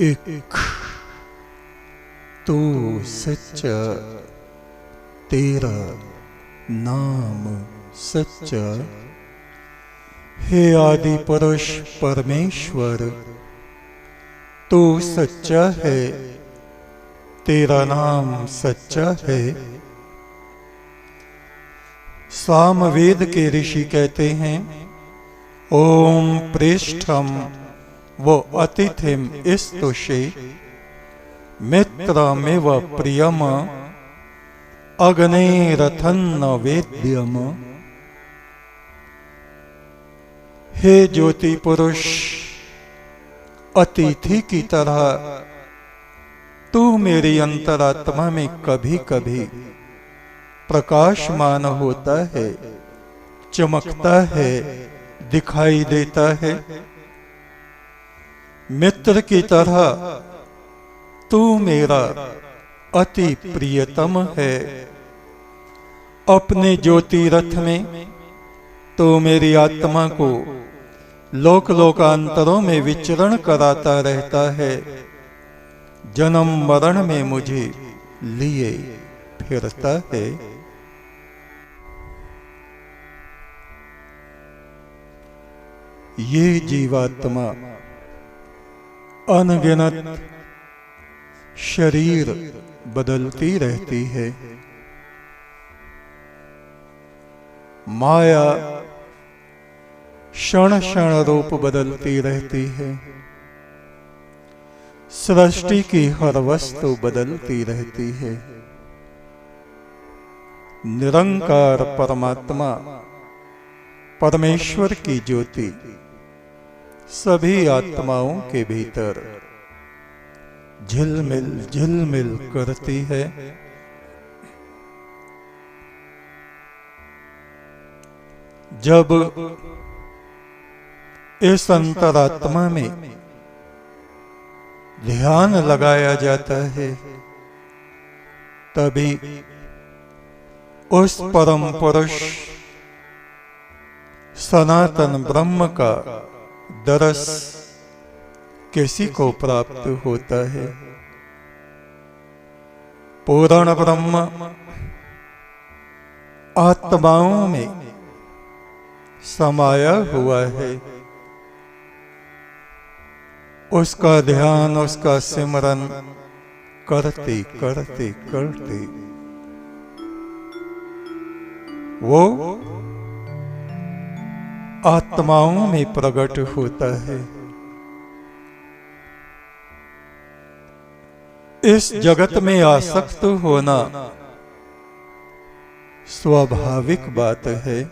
एक तू सच्चा, तेरा नाम सच्चा। हे आदि पुरुष परमेश्वर, तू सच्चा है, तेरा नाम सच्चा है। सामवेद के ऋषि कहते हैं, ओम प्रेष्ठम वो अतिथिम स्तुषे मित्रमेव प्रियम अग्नेरथन्न वेद्यम। हे ज्योति पुरुष, अतिथि की तरह तू मेरी अंतरात्मा में कभी कभी प्रकाशमान होता है, चमकता है, दिखाई देता है। मित्र की तरह तू मेरा अति प्रियतम है। अपने ज्योति रथ में तो मेरी आत्मा को लोक लोकांतरों में विचरण कराता रहता है, जन्म मरण में मुझे लिए फिरता है। ये जीवात्मा अनगिनत शरीर बदलती रहती है। माया क्षण क्षण रूप बदलती रहती है। सृष्टि की हर वस्तु बदलती रहती है। निरंकार परमात्मा परमेश्वर की ज्योति सभी आत्माओं के भीतर झिलमिल झिलमिल करती है। जब इस अंतरात्मा में ध्यान लगाया जाता है, तभी उस परम पुरुष सनातन ब्रह्म का दरस किसी को प्राप्त होता है। पूर्ण ब्रह्म आत्माओं में समाया हुआ है। उसका ध्यान, उसका सिमरन करते करते करते वो आत्माओं में प्रकट होता है। इस जगत में आसक्त होना स्वाभाविक बात है।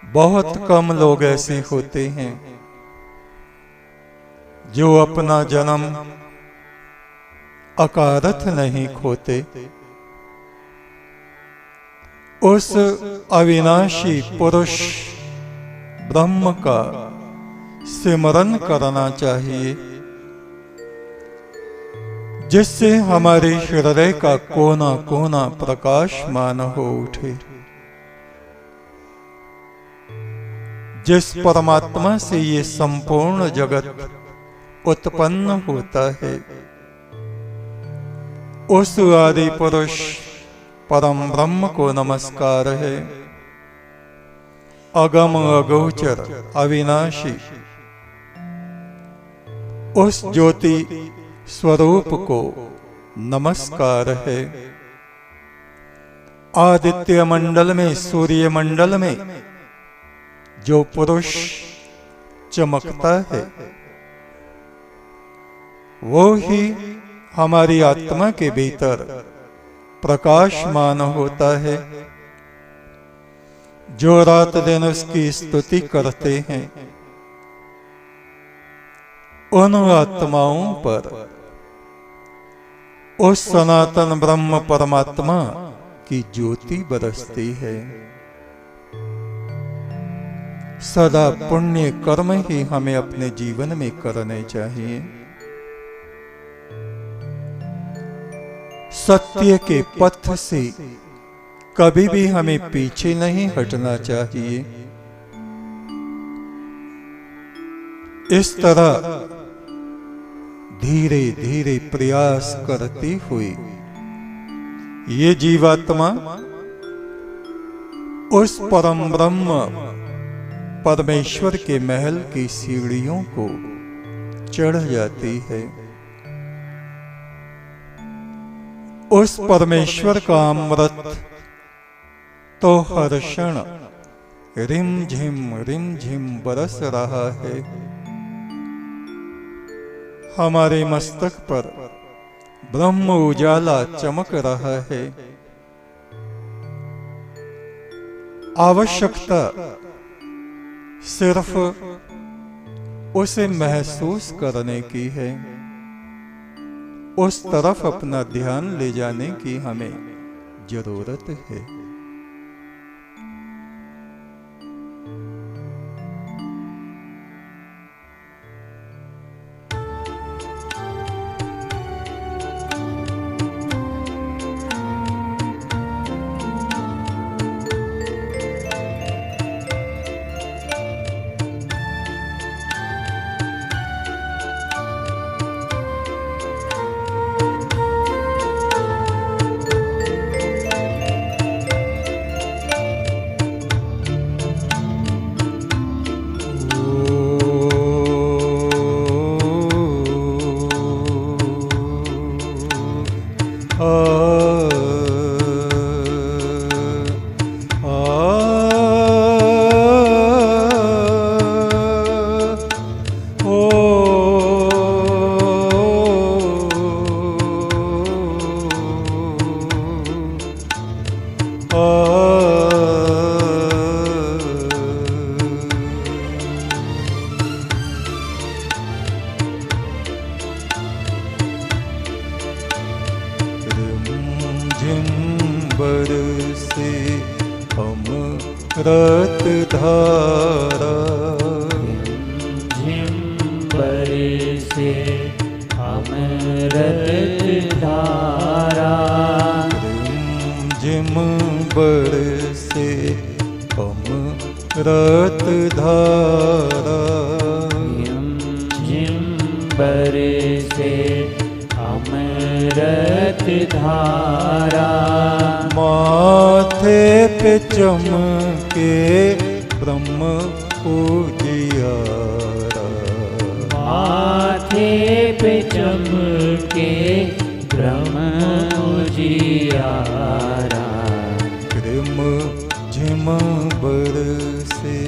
बहुत कम लोग ऐसे होते हैं जो अपना जन्म अकारथ नहीं खोते। उस अविनाशी पुरुष ब्रह्म का सिमरन करना चाहिए, जिससे हमारे हृदय का कोना कोना प्रकाशमान हो उठे। जिस परमात्मा से ये संपूर्ण जगत उत्पन्न होता है, उस आदि पुरुष परम ब्रह्म को नमस्कार है। अगम अगोचर अविनाशी उस ज्योति स्वरूप को नमस्कार है। आदित्य मंडल में, सूर्य मंडल में जो पुरुष चमकता है, वो ही हमारी आत्मा के भीतर प्रकाशमान होता है। जो रात दिन उसकी स्तुति करते हैं, उन आत्माओं पर उस सनातन ब्रह्म परमात्मा की ज्योति बरसती है। सदा पुण्य कर्म ही हमें अपने जीवन में करने चाहिए। सत्य के पथ से कभी भी हमें पीछे नहीं हटना चाहिए। इस तरह धीरे धीरे प्रयास करती हुई ये जीवात्मा उस परम ब्रह्म परमेश्वर के महल की सीढ़ियों को चढ़ जाती है। उस परमेश्वर का अमृत तो हर क्षण रिम झिम बरस रहा है। हमारे मस्तक पर ब्रह्म उजाला चमक रहा है। आवश्यकता सिर्फ उसे महसूस करने की है, उस तरफ अपना ध्यान ले जाने की हमें जरूरत है। बरसे अमृत धारा, झिम बरसे अमृत धारा, झिम बरसे अमृत धारा, झिम बरसे अमृत धारा। माथे पे चमके ब्रह्म उजियारा, माथे पे चमके ब्रह्म उजियारा, रिम झिम बरसे।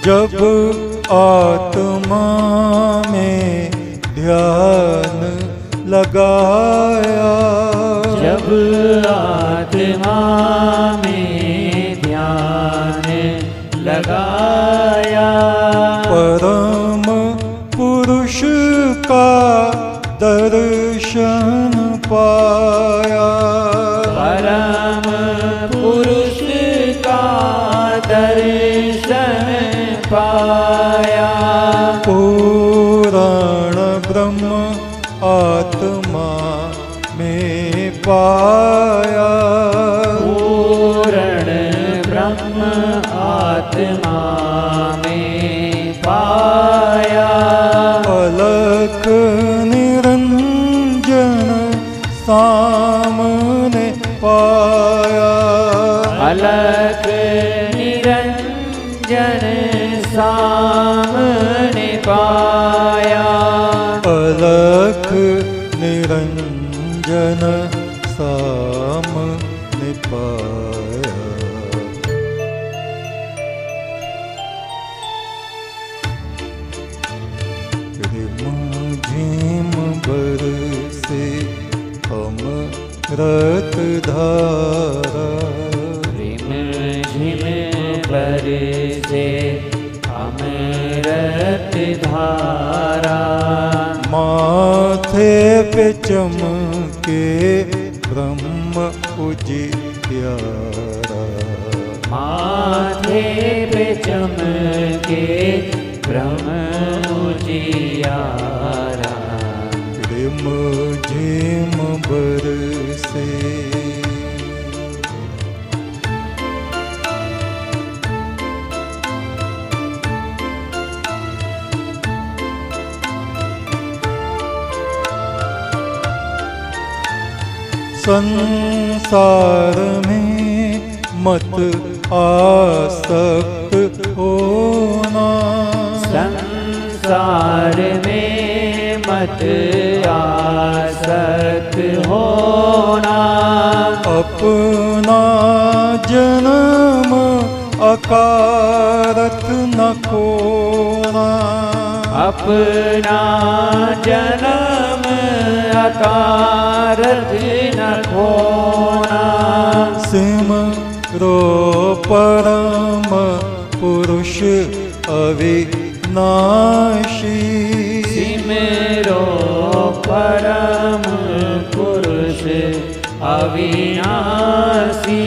जब आत्मा में ध्यान लगाया, जब आत्मा में ध्यान लगाया, परम पुरुष का दर्शन पाया, परम पुरुष का दर्शन पाया। पूर्ण ब्रह्म आत्मा में पाया, पूर्ण ब्रह्म आत्मा में पाया। अलख निरंजन सामने पाया, अलख निरंजन सामने पाया, अलख निरंजन सामने पाया। रिम झिम बरसे अमृत धारा, रिम झिम बरसे अमृत धारा। माथे पे चमके ब्रह्म उजियारा। माथे पे चमके ब्रह्म उजियारा। रिम झिम बरसे संसार में मत आसक्त होना। संसार में मत आसक्त होना। अपना जन्म अकारत न खोना। अपना जन्म अकारत न खोना। सिमरो परम पुरुष अविनाशी। सिमरो परम पुरुष अविनाशी।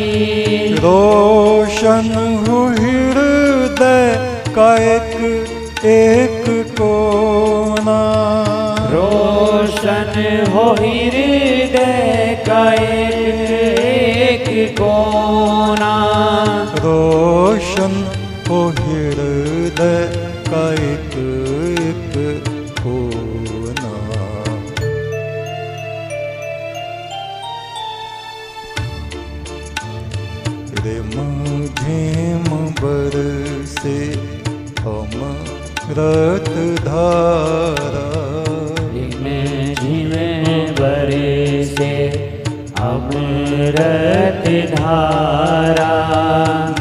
रोशन हो हृदय का एक कोना। रोशन हो हृदय का एक कोना। रोशन हो हृदय का एक कोना। रिम झिम बरसे अमृत धारा। रिम झिम बरसे अमृत धारा।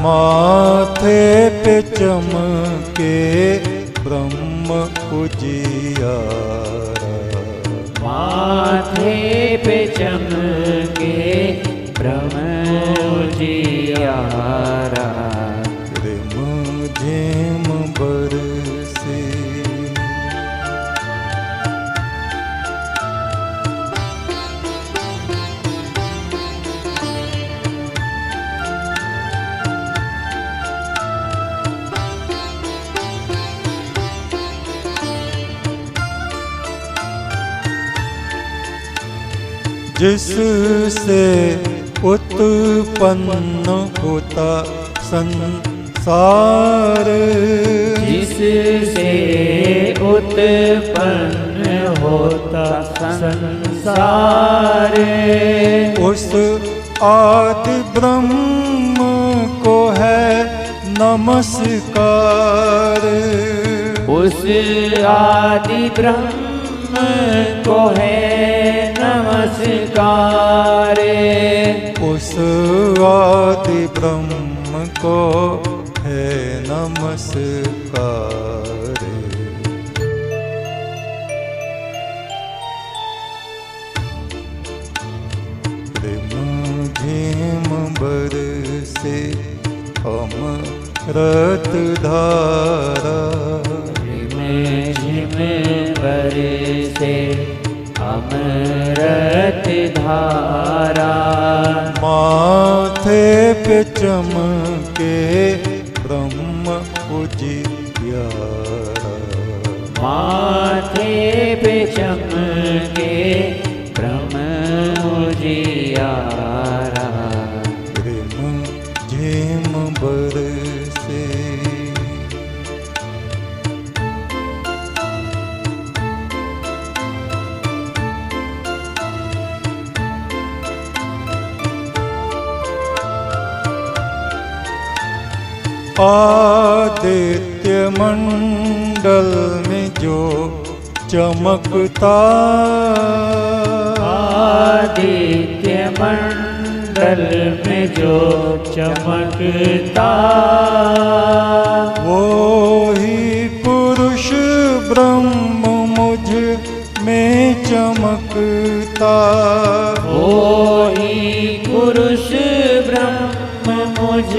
माथे पे चमके ब्रह्म उजियारा। माथे पे चमके ब्रह्म उजियारा। रिम झिम बरसे जिससे उत्पन्न होता संसार। जिससे उत्पन्न होता संसार। उस आदि ब्रह्म को है नमस्कार। उस आदि ब्रह्म को है नमस्कार। उस आदि ब्रह्म को है नमस्कार। रिम झिम बरसे अमृत धारा। रिम झिम बरसे अमृत धारा। माथे पे चमके ब्रह्म उजियारा। माथे पे चमके ब्रह्म उजियारा। रिम झिम बरसे आदित्य मंडल में जो चमकता। आदित्य मंडल में जो चमकता। वो ही पुरुष ब्रह्म मुझ में चमकता। वो ही पुरुष ब्रह्म मुझ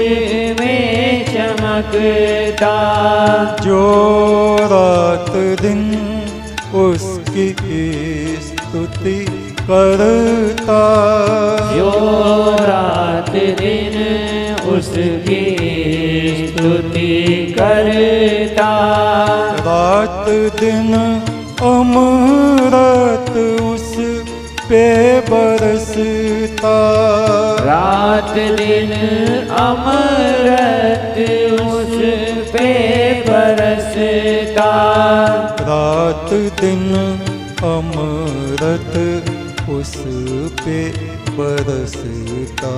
में चमकता। जो रात दिन उसकी स्तुति करता, जो रात दिन उसकी स्तुति करता। रात दिन अमृत उस पे बरसता, रात दिन अमृत उस पे बरसता। रात दिन अमृत उस पे बरसता।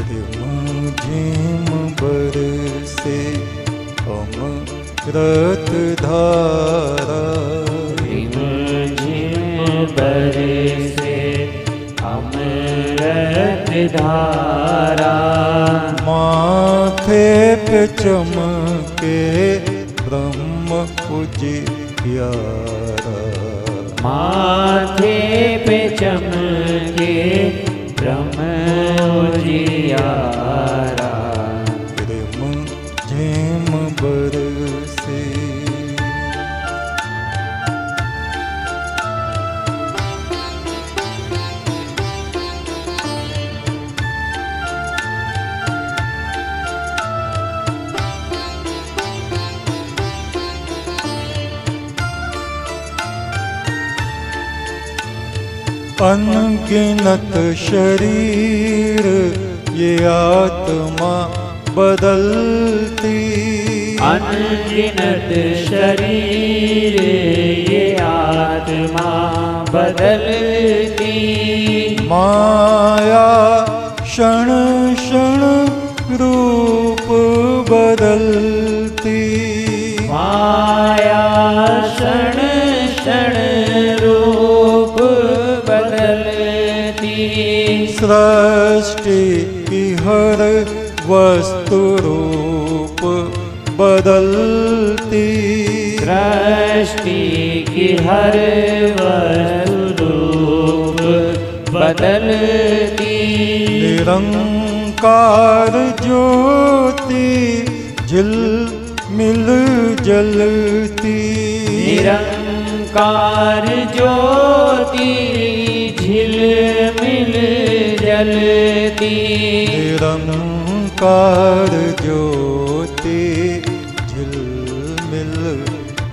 रिमझिम बरसे अमृत धारा, रिमझिम बरसे अमृत धारा। माथे पे चमके ब्रह्म उजियारा, माथे पे चमके ब्रह्म उजियारा। रिमझिम बरसे अनगिनत शरीर ये आत्मा बदलती, अनगिनत शरीर ये आत्मा बदलती। माया क्षण क्षण रूप बदलती, माया क्षण क्षण रूप बदलती। सृष्टि की हर वस्तु रूप बदलती, सृष्टि की हर वस्तु रूप बदलती। निरंकार ज्योति झिलमिल जलती, निरंकार ज्योति झिलमिल जलती। निरंकार ज्योति झिलमिल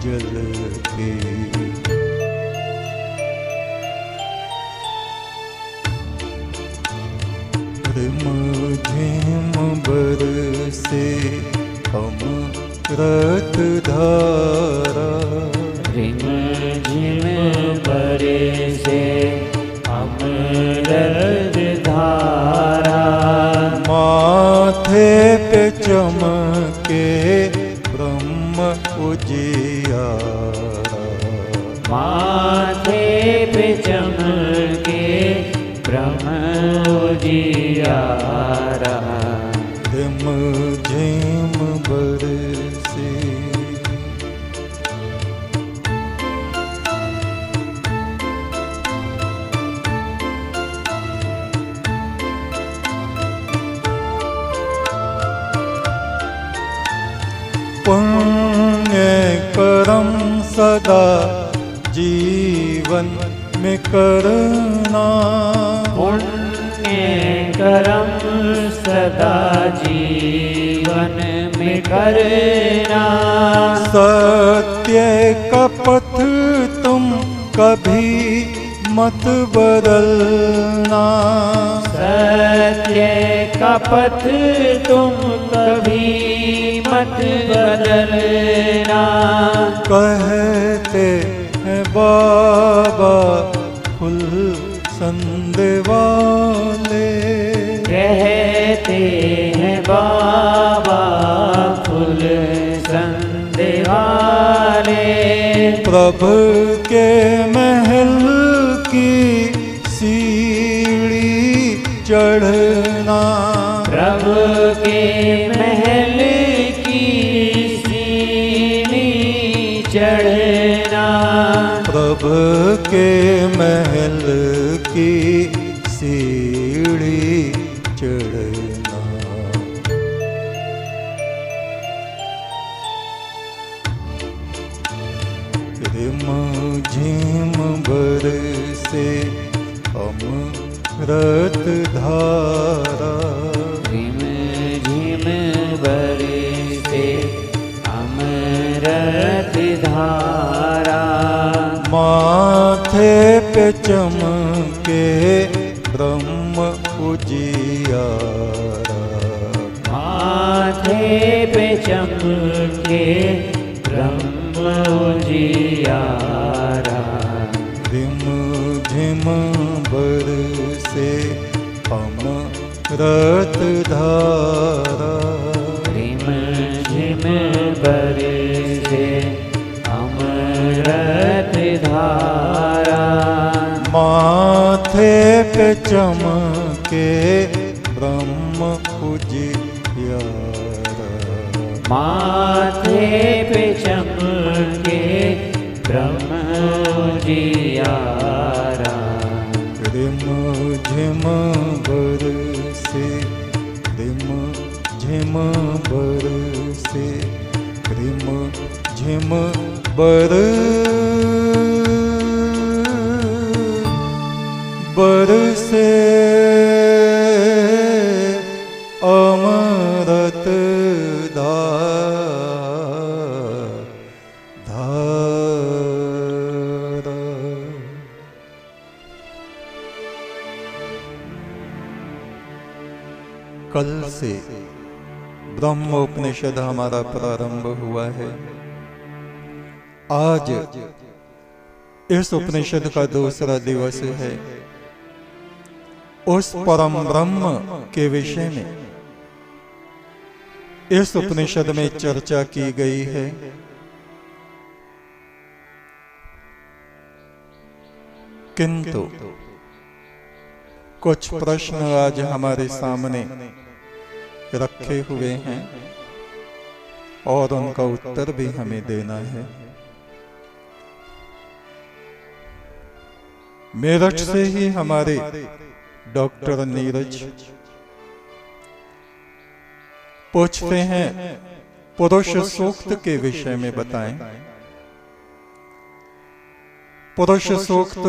जलती। रिमझिम बरसे अमृत धारा, रिमझिम बरसे अमृत धारा। माथे पे चमके ब्रह्म उजियारा, माथे पे चमके ब्रह्म उजियारा। रिमझिम बरसे पुण्य कर्म सदा जीवन में करना, पुण्य कर्म सदा जीवन में करना। सत्य का पथ तुम कभी मत बदलना, सत्य का पथ तुम कभी मत बदलना। कहते हैं बाबा फुल संदे वाले, कहते हैं बाबा फुल संदे वाले। प्रभु के महल की सीढ़ी चढ़ना, प्रभु के महल की सीढ़ी चढ़ना। प्रभु के महल की सीढ़ी चढ़ना। रिम झिम बरसे अमृत धारा, रिम झिम बरसे अमृत धारा, माथे पे चमके ब्रह्म उजियारा, माथे पे चमके ब्रह्म उजियारा, रिम झिम बरसे अमृत धारा, रिम झिम बरसे अमृत धारा, माथे पे चमके ब्रह्म उजियारा, माथे पे चमके ब्रह्म उजियारा, रिम झिम बरसे, रिम झिम बरसे, रिम झिम बरसे अमृत धारा। कल से ब्रह्मोपनिषद हमारा प्रारंभ हुआ है। आज इस उपनिषद का दूसरा दिवस है। उस परम ब्रह्म के विषय में इस उपनिषद में चर्चा की गई है। किंतु कुछ प्रश्न आज हमारे सामने रखे हुए हैं और उनका उत्तर भी हमें देना है। मेरठ से ही हमारे डॉक्टर नीरज पूछते हैं, पुरुष सूक्त के विषय में बताएं। पुरुष सूक्त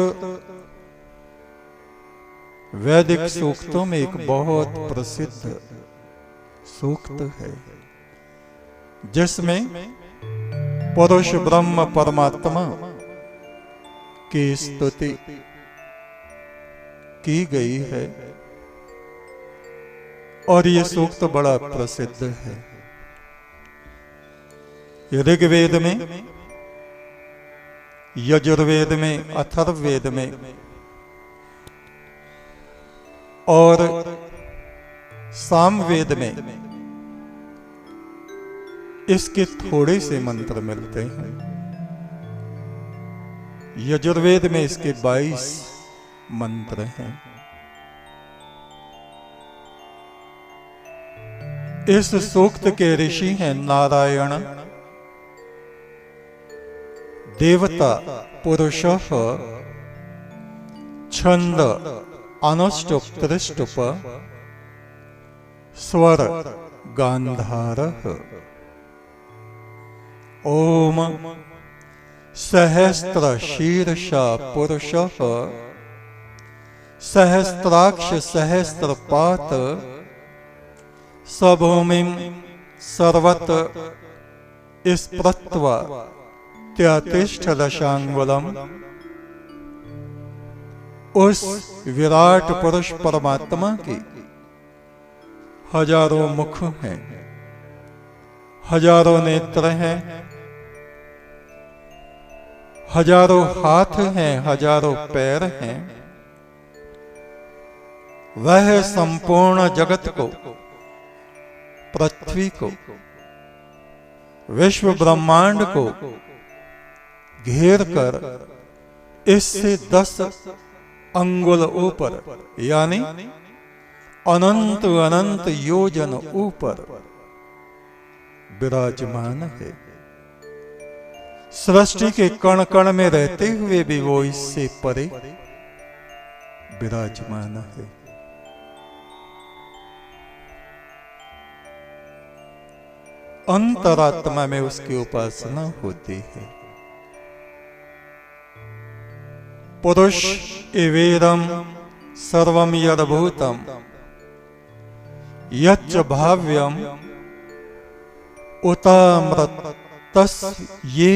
वैदिक सूक्तों में एक बहुत प्रसिद्ध सूक्त है, जिसमें पुरुष ब्रह्म परमात्मा की स्तुति की गई है और ये सूक्त बड़ा प्रसिद्ध है। ऋग्वेद में, यजुर्वेद में, अथर्ववेद में और सामवेद में इसके थोड़े से मंत्र मिलते हैं। यजुर्वेद में इसके 22 मंत्र हैं। इस सूक्त के ऋषि हैं नारायण, देवता पुरुषः, छंद अनुष्टुप त्रिष्टुप, स्वर गांधारः। ओम सहस्त्र शीर्षा पुरुषः, सहस्त्राक्ष सहस्त्रपात, सभूमिं सर्वत स्पृत्वा त्यतिष्ठदशांगुलम्। उस विराट पुरुष परमात्मा की हजारों मुख हैं, हजारों नेत्र हैं, हजारों हाथ हैं, हजारों पैर हैं। वह संपूर्ण जगत को, पृथ्वी को, विश्व ब्रह्मांड को घेर कर इससे 10 अंगुल ऊपर, यानी अनंत अनंत योजन ऊपर विराजमान है। सृष्टि के कण कण में रहते हुए भी वो इससे परे विराजमान है। अंतरात्मा में उसकी उपासना होती है। पुरुष इवेदम सर्वम यद्भूतम यच्च भाव्यम उतामृतस्य ये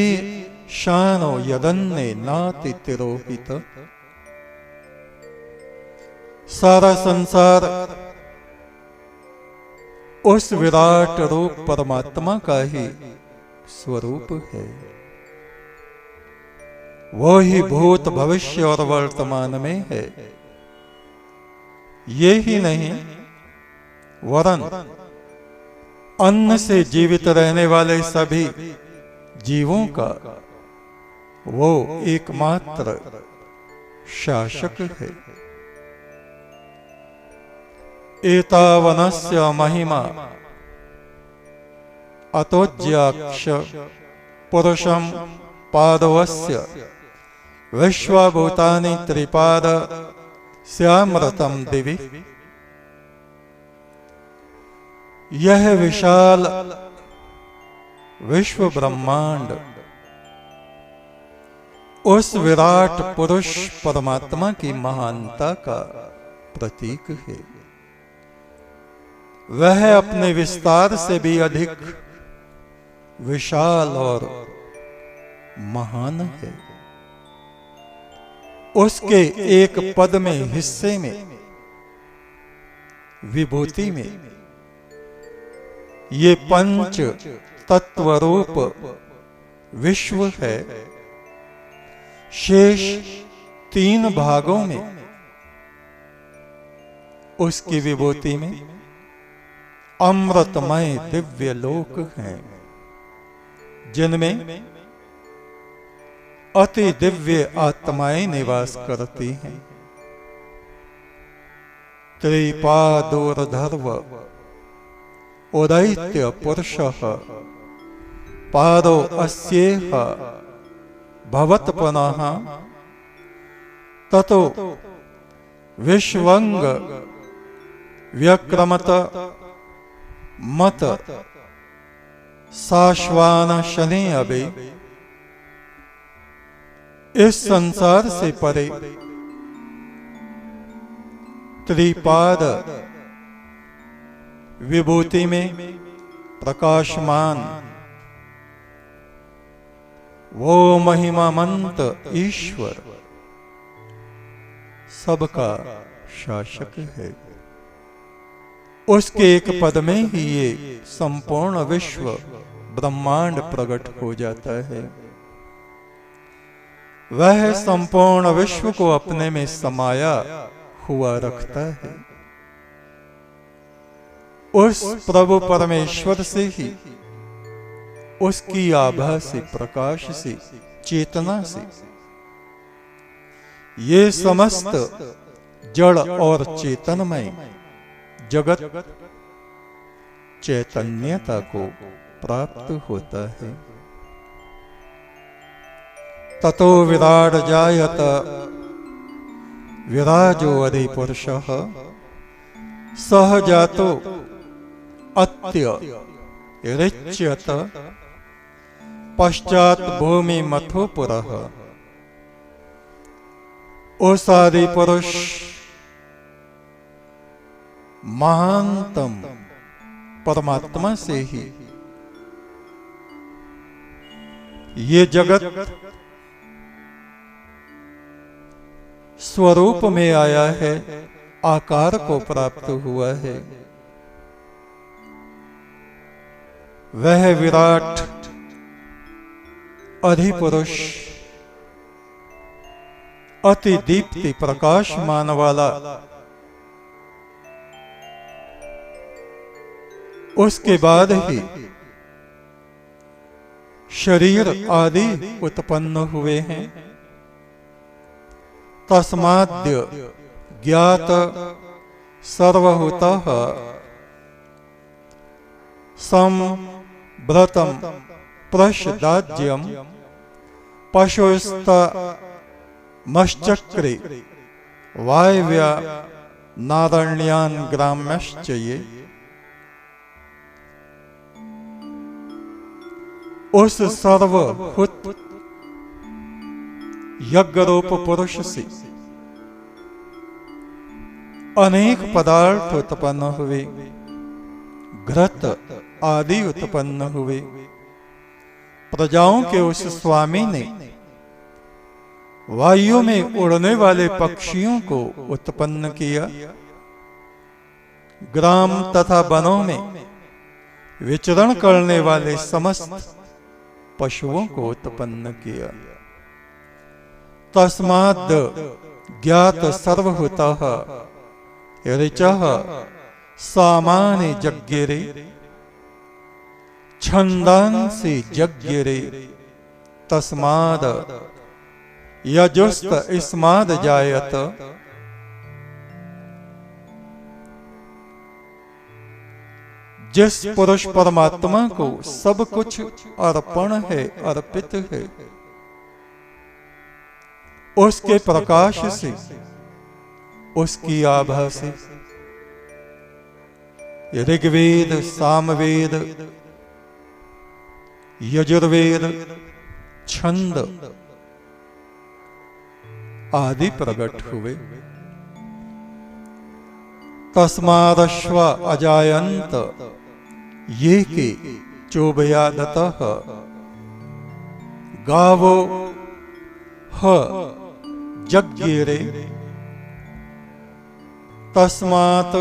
शानो यदन्ने नाति तिरोहित। सारा संसार उस विराट रूप परमात्मा का ही स्वरूप है। वो ही भूत भविष्य और वर्तमान में है। ये ही नहीं वरन अन्न से जीवित रहने वाले सभी जीवों का वो एकमात्र शासक है। एतावनस्य महिमा अतोज्याक्ष पुरुषम पादवस्य विश्वभूतानि त्रिपाद श्यामृतम दिवि। यह विशाल विश्व ब्रह्मांड उस विराट पुरुष परमात्मा की महानता का प्रतीक है। वह अपने विस्तार से भी अधिक विशाल और महान है। उसके एक पद में, हिस्से में, विभूति में ये पंच तत्व रूप विश्व है। शेष 3 भागों में उसकी विभूति में अमृतमय दिव्य लोक हैं, जिनमें अति दिव्य आत्माएं निवास करती हैं। त्रिपादोर्धर्व उदैत्य पुरुषः पादो अस्येह भवत पुनः ततो विश्वंग व्यक्रमत मत साश्वान शनि अबे। इस संसार से परे त्रिपाद विभूति में प्रकाशमान वो महिमामंत ईश्वर सबका शासक है। उसके एक पद में ही ये संपूर्ण विश्व ब्रह्मांड प्रकट हो जाता है। वह संपूर्ण विश्व को अपने में समाया हुआ रखता है। उस प्रभु परमेश्वर से ही, उसकी आभा से, प्रकाश से, चेतना से ये समस्त जड़ और चेतनमय जगत चैतन्यता को प्राप्त होता है। ततो विराट जायत विराजो अधिपुरुषः सह जातो अत्य ऋच्यत पश्चात भूमि मथोपुरः। उस आदि पुरुष महानतम परमात्मा से ही ये जगत स्वरूप में आया है, आकार को प्राप्त हुआ है। वह विराट अधिपुरुष अति दीप्ति प्रकाशमान वाला उसके बाद ही शरीर आदि उत्पन्न हुए हैं। तस्माद्य ज्ञात सर्वहुतः संभृतम प्रशदाज्यम पशुस्तमश्चक्रे वायव्या नारण्यान ग्राम्यश्च ये। उस सर्वहुत यज्ञ रूप पुरुष से अनेक पदार्थ उत्पन्न हुए, घृत आदि उत्पन्न हुए। प्रजाओं के उस स्वामी ने वायु में उड़ने वाले पक्षियों को उत्पन्न किया, ग्राम तथा वनों में विचरण करने वाले समस्त पशुओं को उत्पन्न किया। तस्माद् ज्ञात सर्वभूतः ऋचः सामान्य यज्ञरे छंदांसि यज्ञरे तस्माद् यजुस्त इस्माद् जायत। जिस पुरुष परमात्मा को सब कुछ अर्पण है, अर्पित है, उसके प्रकाश से, उसकी आभा से ऋग्वेद, सामवेद, यजुर्वेद, छंद आदि प्रकट हुए। तस्मादश्व अजायंत ये के चोभयादतः गावो ह यज्ञरे तस्मात्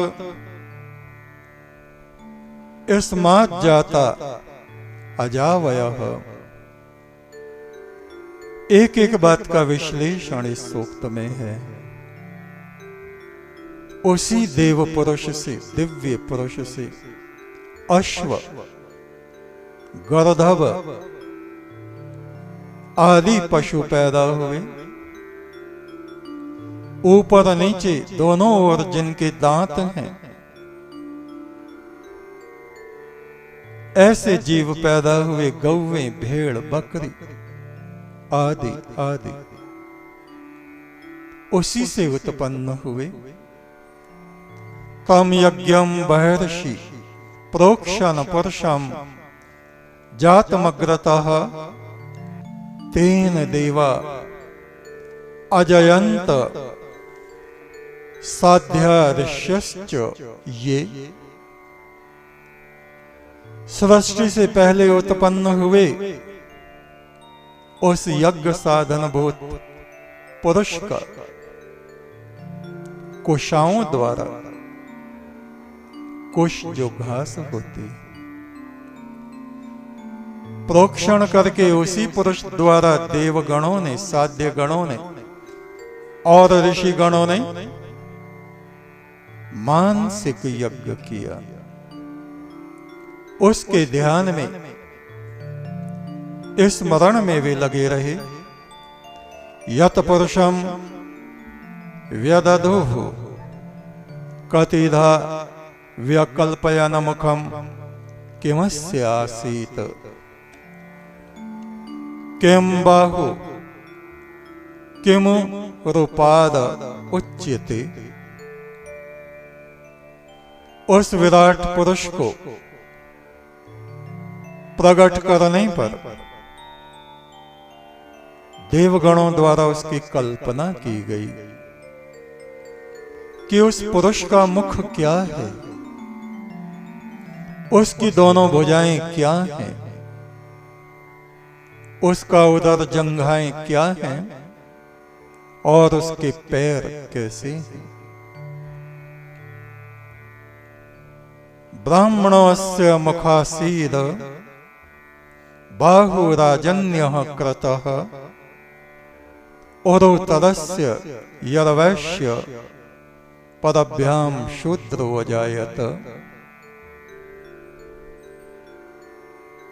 इस्मात् जाता अजावयः। एक एक बात का विश्लेषण इस सूक्त में है। उसी देव पुरुष से, दिव्य पुरुष से अश्व, गर्दभ आदि पशु पैदा हुए। ऊपर नीचे दोनों ओर जिनके दांत हैं, ऐसे जीव पैदा हुए। गौवें, भेड़, बकरी आदि आदि उसी से उत्पन्न हुए। तम यज्ञम बहिर्षि प्रोक्षण पुरुषम जातमग्रतः तेन देवा अजयंत साध्या ऋष्यश्च ये। सृष्टि से पहले उत्पन्न हुए उस यज्ञ साधन भूत पुरुष का कुशाओं द्वारा, कुश जो घास होती है, प्रोक्षण करके उसी पुरुष द्वारा देवगणों ने, साध्य गणों ने और ऋषि गणों ने मानसिक यज्ञ किया। उसके ध्यान में, स्मरण में वे लगे रहे। यत पुरुषम व्यदधुः कतिधा व्यकल्पयन मुखम किमस्य आसीत किम बाहु किमु रूपाद उच्यते। उस विराट पुरुष को प्रकट करने पर देवगणों द्वारा उसकी कल्पना की गई कि उस पुरुष का मुख क्या है, उसकी दोनों भुजाएं क्या हैं, उसका उदर जंघाएं क्या हैं और उसके पैर कैसे हैं। ब्राह्मणस्य मुखासीद बाहुराजन्यः क्रतः उरोतरस्य यरवैश्य पदभ्याम शूद्रो अजायत।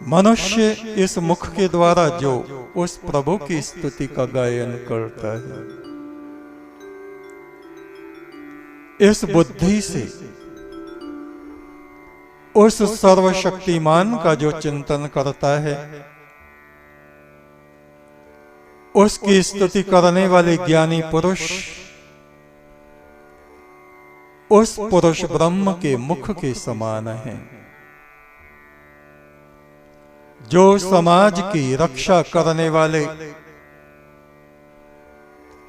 मनुष्य इस मुख के द्वारा जो उस प्रभु की स्तुति का गायन करता है, इस बुद्धि से उस सर्वशक्तिमान का जो चिंतन करता है, उसकी स्तुति करने वाले ज्ञानी पुरुष उस पुरुष ब्रह्म के मुख के समान हैं। जो समाज की रक्षा करने वाले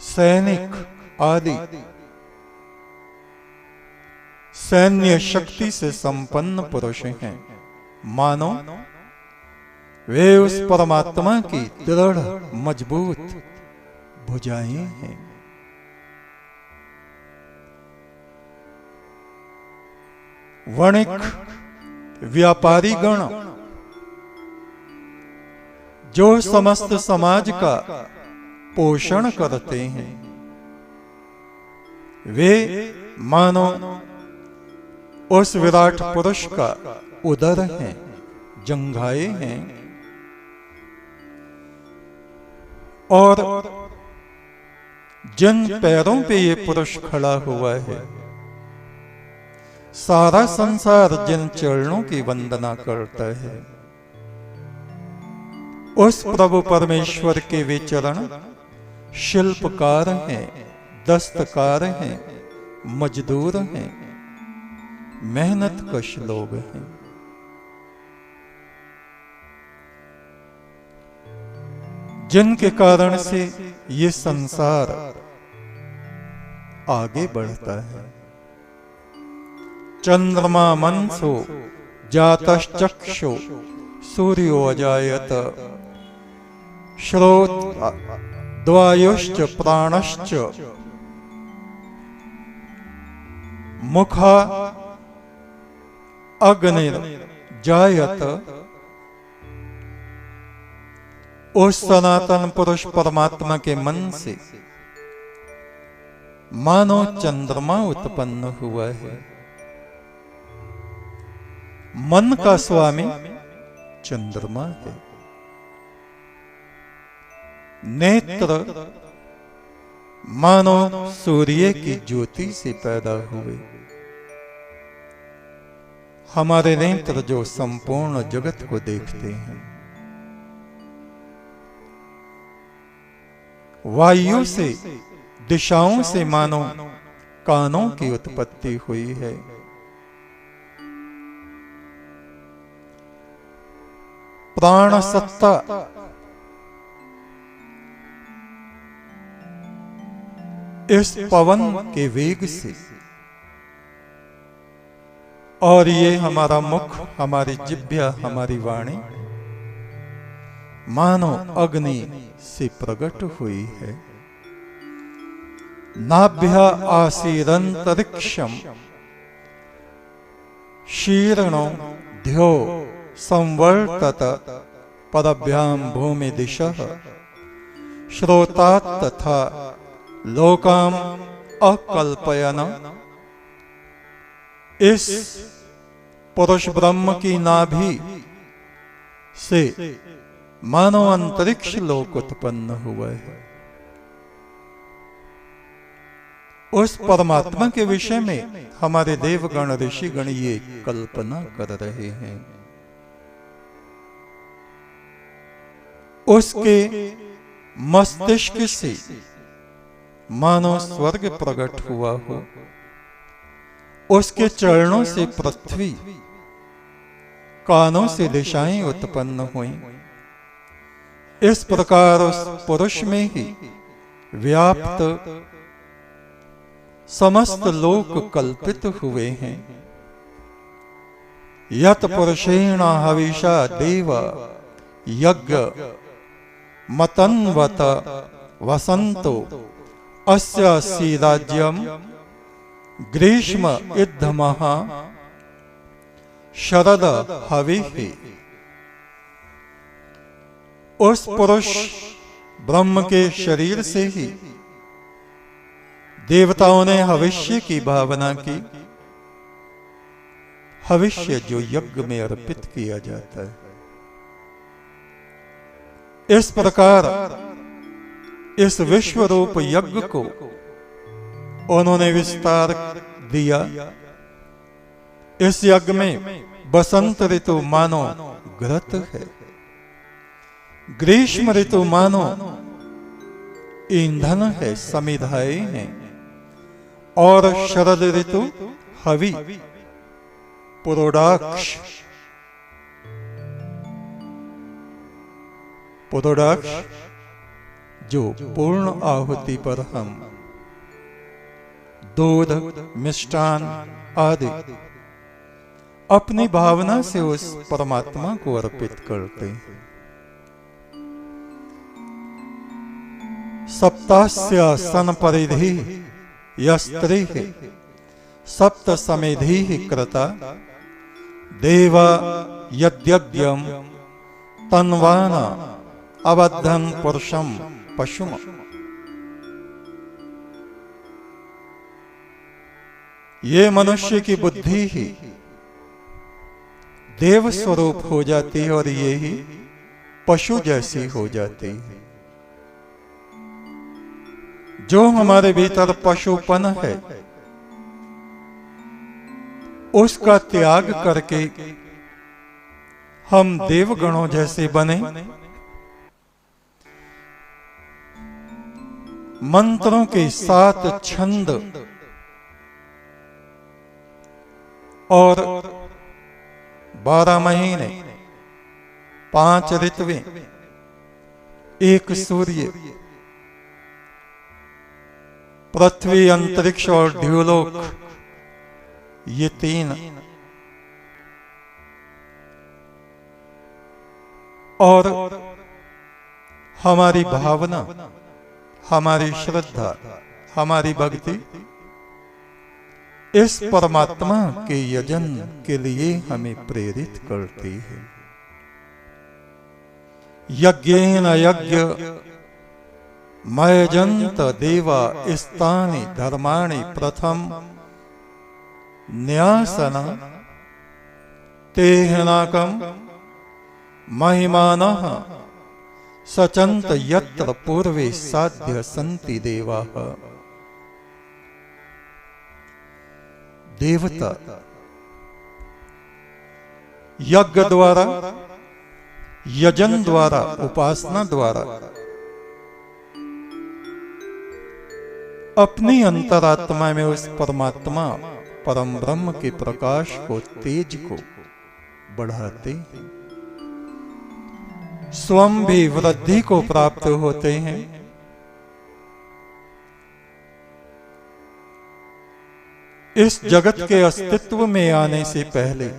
सैनिक आदि सैन्य शक्ति से संपन्न पुरुष हैं, मानो वे उस परमात्मा की दृढ़ मजबूत भुजाएं हैं। वणिक व्यापारी गण जो समस्त समाज का पोषण करते हैं, वे मानो उस विराट पुरुष का उदर हैं, जंघाए हैं। और जिन पैरों पे ये पुरुष खड़ा हुआ है, सारा संसार जिन चरणों की वंदना करता है, उस प्रभु परमेश्वर के वे चरण शिल्पकार हैं, दस्तकार हैं, मजदूर हैं, मेहनत कश लोग हैं। जिनके कारण से ये संसार आगे बढ़ता है। चंद्रमा मनसो जातश्चक्षु सूर्यो अजायत श्रोत द्वायुश्च प्राणश्च मुखा अग्निर जायत। उस सनातन पुरुष परमात्मा के मन से मानो चंद्रमा उत्पन्न हुआ है। मन का स्वामी चंद्रमा है। नेत्र मानो सूर्य की ज्योति से पैदा हुए। हमारे नेत्र जो संपूर्ण जगत को देखते हैं। वायु से दिशाओं से मानो कानों की उत्पत्ति हुई है। प्राण सत्ता इस पवन के वेग से, और ये हमारा मुख, हमारी जिह्वा, हमारी वाणी मानो अग्नि से प्रकट हुई है। नाभ्या आसीरंतरिक्षम शीर्णो ध्यो संवर्तत पदभ्याम भूमि दिशः श्रोतात तथा लोकाम अकल्पयन। इस पुरुष ब्रह्म की नाभि से मानो अंतरिक्ष लोक उत्पन्न हुआ है। उस परमात्मा के विषय में हमारे देवगण ऋषिगण ये कल्पना कर रहे हैं। उसके मस्तिष्क से मानो स्वर्ग प्रकट हुआ हो। उसके चरणों से पृथ्वी, कानों से दिशाएं उत्पन्न हुई। इस प्रकार उस पुरुष में ही व्याप्त समस्त लोक कल्पित हुए हैं। यत पुरुषेण हविषा देव यज्ञ मतन्वत वसंतो अस्यासी राज्यम ग्रीष्म इद्धमः शरद हविः। उस पुरुष ब्रह्म के शरीर से ही देवताओं ने हविष्य की भावना की। हविष्य जो यज्ञ में अर्पित किया जाता है। इस प्रकार इस विश्व रूप यज्ञ को उन्होंने विस्तार दिया। इस यज्ञ में बसंत ऋतु मानो घृत है, ग्रीष्म ऋतु मानो ईंधन है, समिधाएं हैं, और शरद ऋतु हवि पुरोडाक्ष। पुरोडाक्ष जो पूर्ण आहुति पर हम दूध, मिष्टान आदि अपनी भावना से उस परमात्मा को अर्पित करते हैं। सप्तास्य सन परिधि यस्त्री सप्त समेधि कृता देवा यद्यज्ञम तन्वाना अबद्धन पुरुषम पशुम। ये मनुष्य की बुद्धि ही देव स्वरूप हो जाती है और ये ही पशु जैसी हो जाती है। जो हमारे भीतर पशुपन है उसका त्याग करके हम देवगणों जैसे बने, मंत्रों के 7 छंद और 12 महीने, 5 ऋतुएं, 1 सूर्य, पृथ्वी, अंतरिक्ष और द्युलोक, ये 3, और हमारी भावना, हमारी श्रद्धा, हमारी भक्ति इस परमात्मा के यजन के लिए हमें प्रेरित करती है। यज्ञेन यज्ञ मयजन्त देवा स्थानि धर्माणि प्रथम न्यासना तेहनाकम महिमानः सचंत यत्र पूर्वे साध्य संति देवाः। देवता यज्ञ द्वारा, यजन द्वारा, उपासना द्वारा अपनी अंतरात्मा में उस परमात्मा परम ब्रह्म के प्रकाश को, तेज को बढ़ाते हैं, स्वयं भी वृद्धि को प्राप्त होते हैं। इस जगत के अस्तित्व में आने से पहले,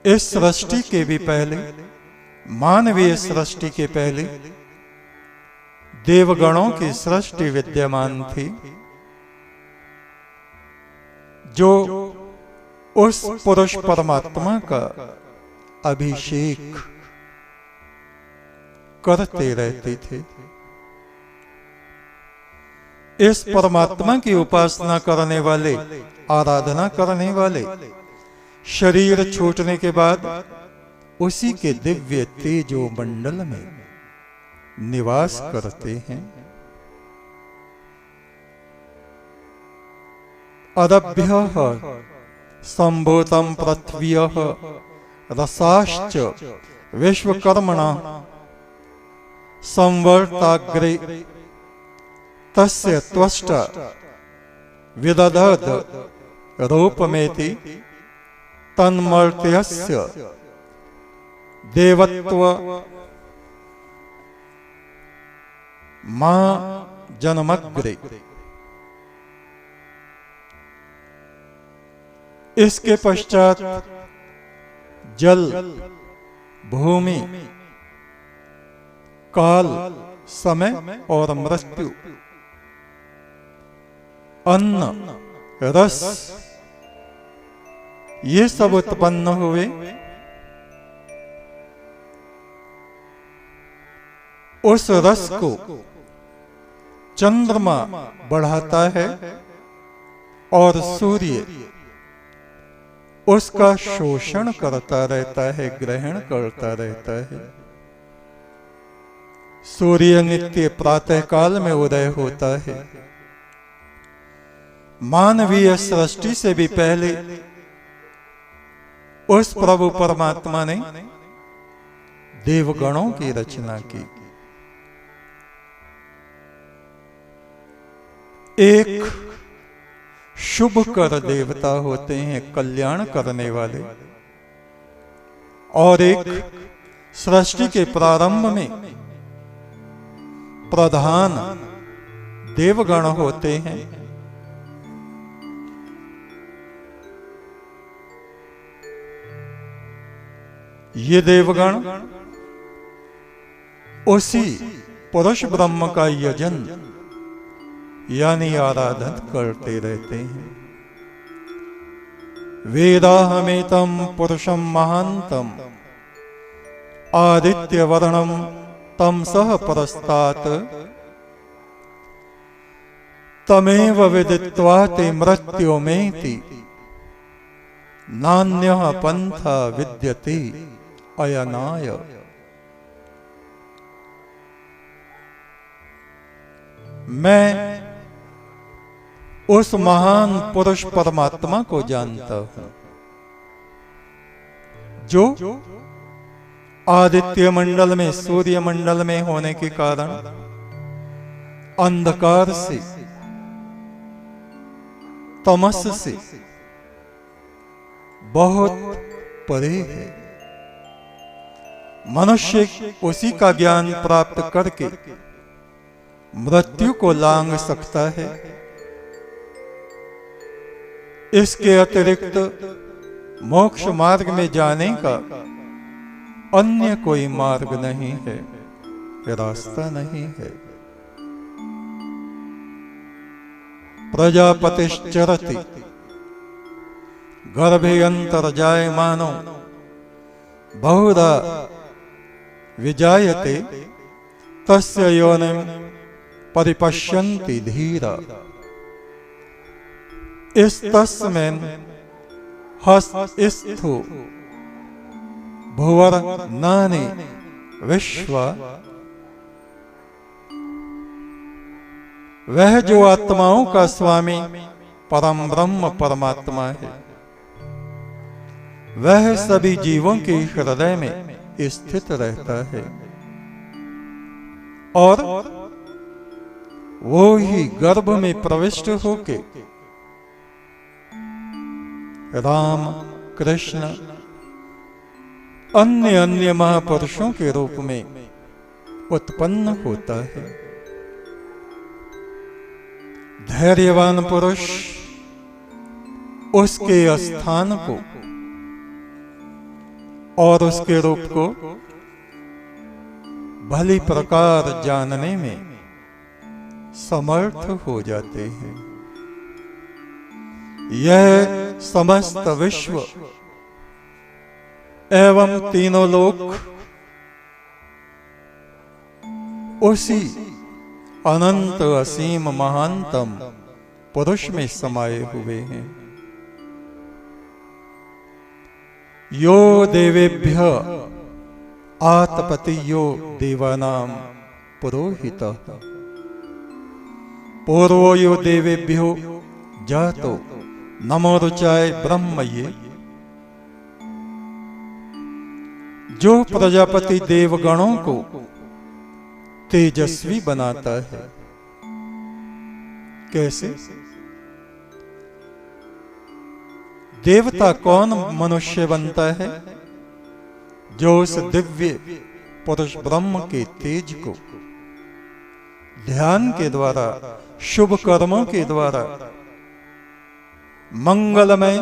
इस सृष्टि के भी पहले, मानवीय सृष्टि के पहले देवगणों की सृष्टि विद्यमान थी, जो उस पुरुष परमात्मा का अभिषेक करते रहते थे। इस परमात्मा की उपासना करने वाले, आराधना करने वाले शरीर छूटने के बाद उसी के दिव्य तेजो मंडल में निवास करते हैं। अदभ्यः संभूतं पृथ्व्यः रसाश्च विश्वकर्मणः संवर्ताग्रे तस्य त्वष्टा विदधद रूपमेति तन्मर्त्यस्य देवत्व मां जन्मग्रे। इसके पश्चात जल, भूमि, काल, समय और मृत्यु, अन्न, रस, ये सब उत्पन्न हुए। उस रस को चंद्रमा बढ़ाता है और सूर्य उसका शोषण करता रहता है, ग्रहण करता रहता है। सूर्य नित्य प्रातः काल में उदय होता है। मानवीय सृष्टि से भी पहले उस प्रभु परमात्मा ने देवगणों की रचना की। एक शुभ कर देवता होते हैं, कल्याण करने वाले, और एक सृष्टि के प्रारंभ में प्रधान देवगण होते हैं। ये देवगण उसी पुरुष ब्रह्म का यजन यानी आराधन करते रहते हैं। वेदाहमेतं पुरुषं महांतम आदित्य वर्णम तम सह परस्तात् तमेव विदित्वा ते मृत्युमेति नान्यः पंथा विद्यते अयनाय। मैं उस महान पुरुष परमात्मा को जानता हूं जो आदित्य मंडल में, सूर्य मंडल में होने के कारण अंधकार से, तमस से बहुत परे है। मनुष्य उसी का ज्ञान प्राप्त करके मृत्यु को लांघ सकता है। इसके अतिरिक्त मोक्ष मार्ग में जाने का अन्य कोई मार्ग नहीं है, रास्ता नहीं है। प्रजापतिश्चरति गर्भे अंतर्जायमानो बहुधा विजायते तस्य योनिं परिपश्यन्ति धीरा। इस्तस्मिन् हस्तस्थो भुवर्नानि विश्वा। वह जो आत्माओं का स्वामी परम ब्रह्म परमात्मा है, वह सभी जीवों के हृदय में स्थित रहता है और वो ही गर्भ में प्रविष्ट होके राम, कृष्ण, अन्य अन्य महापुरुषों के रूप में उत्पन्न होता है। धैर्यवान पुरुष उसके स्थान को और उसके रूप को भली प्रकार जानने में समर्थ हो जाते हैं। यह समस्त विश्व एवं तीनों लोक उसी अनंत असीम महानतम पुरुष में समाये हुए हैं। यो देवेभ्य आतपतियो देवानां पुरोहितः पूर्वो यो देवेभ्यो जातो नमो रुचाय ब्रह्म ये। जो प्रजापति देवगणों को तेजस्वी बनाता है, कैसे? देवता कौन मनुष्य बनता है? जो उस दिव्य पुरुष ब्रह्म के तेज को ध्यान के द्वारा, शुभ कर्मों के द्वारा, मंगलमय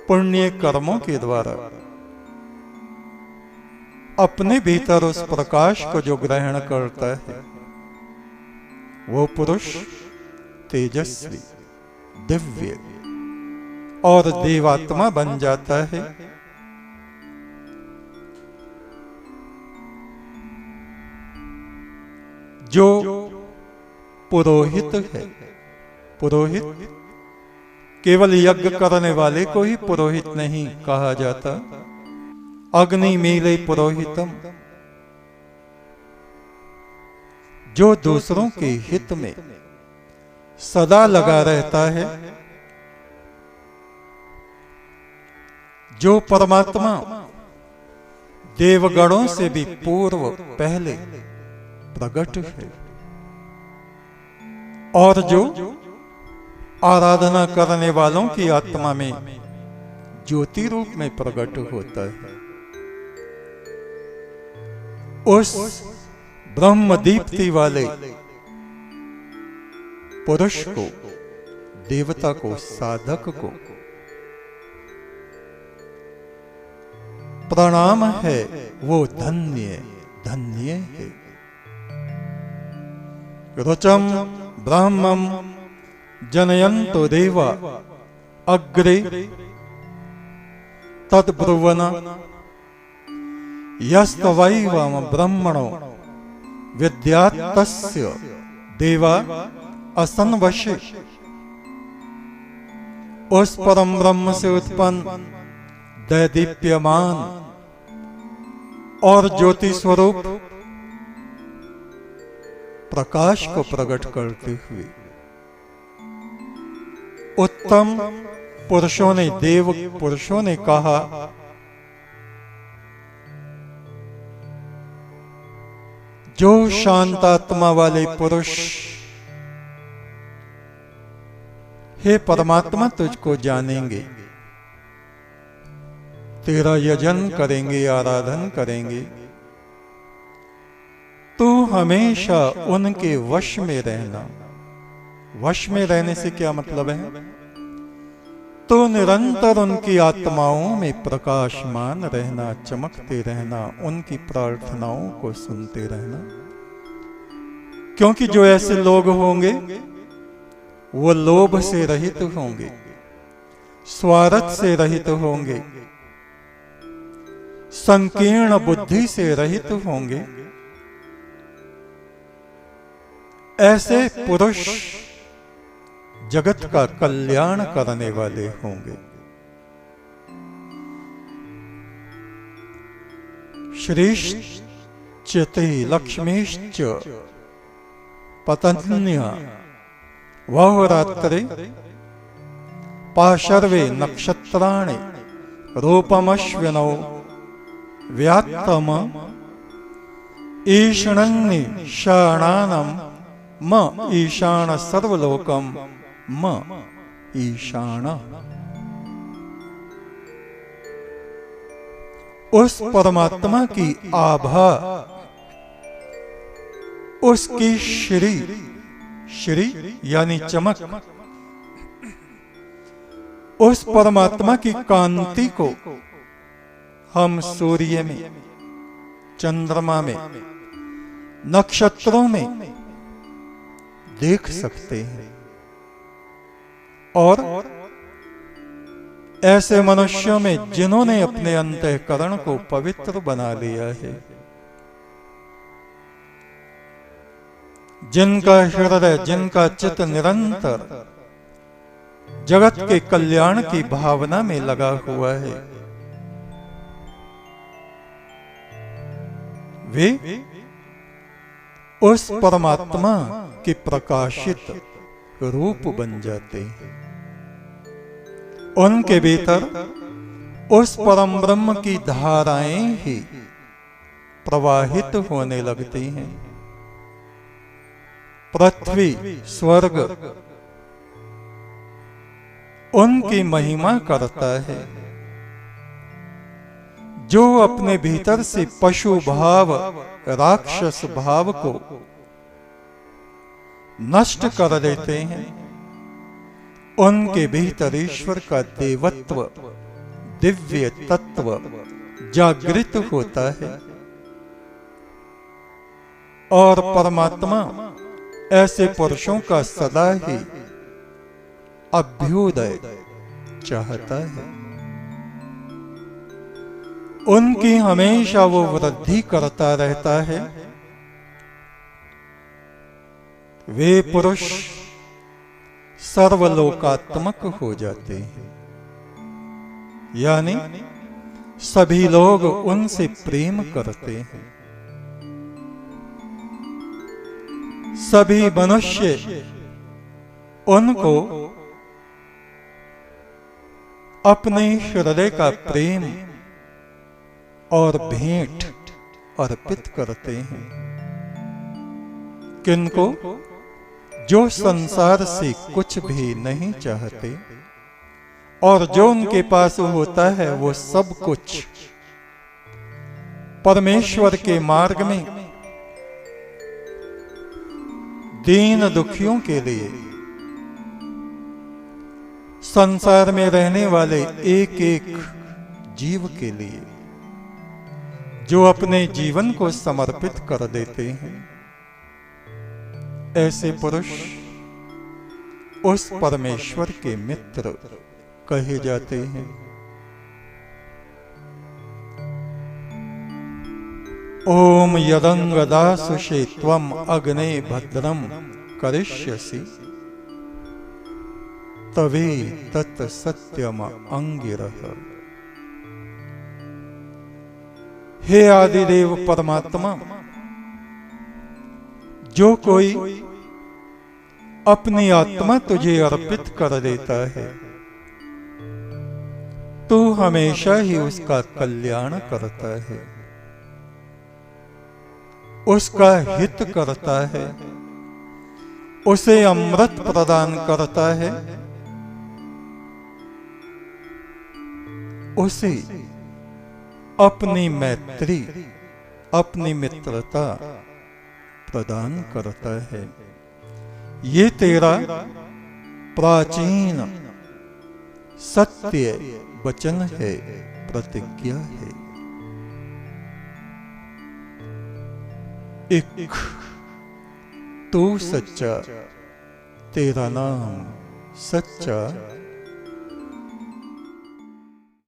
पुण्य कर्मों के द्वारा अपने भीतर उस प्रकाश को जो ग्रहण करता है, वो पुरुष तेजस्वी, दिव्य और देवात्मा बन जाता है। जो पुरोहित है, पुरोहित केवल यज्ञ करने वाले को ही पुरोहित नहीं कहा जाता। अग्नि मीले पुरोहितम, जो दूसरों के हित में सदा लगा रहता है, जो परमात्मा देवगणों से भी पूर्व पहले प्रकट है और जो आराधना करने वालों की आत्मा में ज्योति रूप में प्रकट होता है। उस ब्रह्म दीप्ति वाले पुरुष को, देवता को, साधक को प्रणाम है, वो धन्य धन्य है। रुचम ब्रह्मम जनयन्तो देवा अग्रे तद्ब्रुवन यस्तवैवं ब्रह्मणो विद्यात्तस्य देवा असन्वशे। उस परम ब्रह्म से उत्पन्न दैदीप्यमान और ज्योति स्वरूप प्रकाश को प्रकट करते हुए उत्तम पुरुषों ने, देव पुरुषों ने कहा, जो शांतात्मा वाले पुरुष हे परमात्मा तुझको जानेंगे, तेरा यजन करेंगे, आराधन करेंगे, तू हमेशा उनके वश में रहना। वश में रहने से क्या मतलब है? तो निरंतर उनकी आत्माओं में प्रकाशमान रहना, चमकते रहना, उनकी प्रार्थनाओं को सुनते रहना। क्योंकि जो ऐसे लोग होंगे वो लोभ से रहित होंगे, स्वार्थ से रहित होंगे, संकीर्ण बुद्धि से रहित होंगे। ऐसे पुरुष जगत का कल्याण करने वाले होंगे। श्रीश्चते लक्ष्मीश्च पतन्या वहुरात्रे पाशर्वे नक्षत्राणि रूपमश्विनौ व्यात्तम ईषणन्नि शाणानं म ईशान सर्वलोकम म ईशान। उस परमात्मा की आभा, उसकी श्री, श्री यानी चमक, उस परमात्मा की कांति को हम सूर्य में, चंद्रमा में, नक्षत्रों में देख सकते हैं। और ऐसे मनुष्यों में जिन्होंने अपने अंतःकरण को पवित्र बना लिया है, जिनका हृदय, जिनका चित्त निरंतर जगत के कल्याण की भावना में लगा हुआ है, वे उस परमात्मा के प्रकाशित रूप बन जाते हैं। उनके भीतर उस परम ब्रह्म की धाराएं ही प्रवाहित होने लगती हैं। पृथ्वी, स्वर्ग उनकी महिमा करता है। जो अपने भीतर से पशु भाव, राक्षस भाव को नष्ट कर देते हैं, उनके भीतर ईश्वर का देवत्व, दिव्य तत्व जागृत होता है। और परमात्मा ऐसे पुरुषों का सदा ही अभ्युदय चाहता है। उनकी हमेशा वो वृद्धि करता रहता है। वे पुरुष सर्वलोकात्मक हो जाते हैं, यानी सभी लोग उनसे प्रेम करते हैं। सभी मनुष्य उनको अपने हृदय का प्रेम और भेंट अर्पित करते हैं। किनको? जो संसार से कुछ भी नहीं चाहते और जो उनके पास होता है वो सब कुछ परमेश्वर के मार्ग में दीन दुखियों के लिए, संसार में रहने वाले एक एक जीव के लिए, जो अपने जीवन को समर्पित कर देते हैं, ऐसे पुरुष उस परमेश्वर के मित्र कहे जाते हैं। ओम यदंगदासुषे त्वम अग्ने भद्रम करिष्यसि तवे तत् सत्यम अंगिरः। हे आदिदेव परमात्मा, जो कोई अपनी आत्मा तुझे अर्पित कर देता है, तू हमेशा ही उसका कल्याण करता है, उसका हित करता है, उसे अमृत प्रदान करता है, उसे अपनी मैत्री, अपनी मित्रता प्रदान करता है। ये तेरा प्राचीन सत्य वचन है, प्रतिज्ञा है। एक तू सच्चा, तेरा नाम सच्चा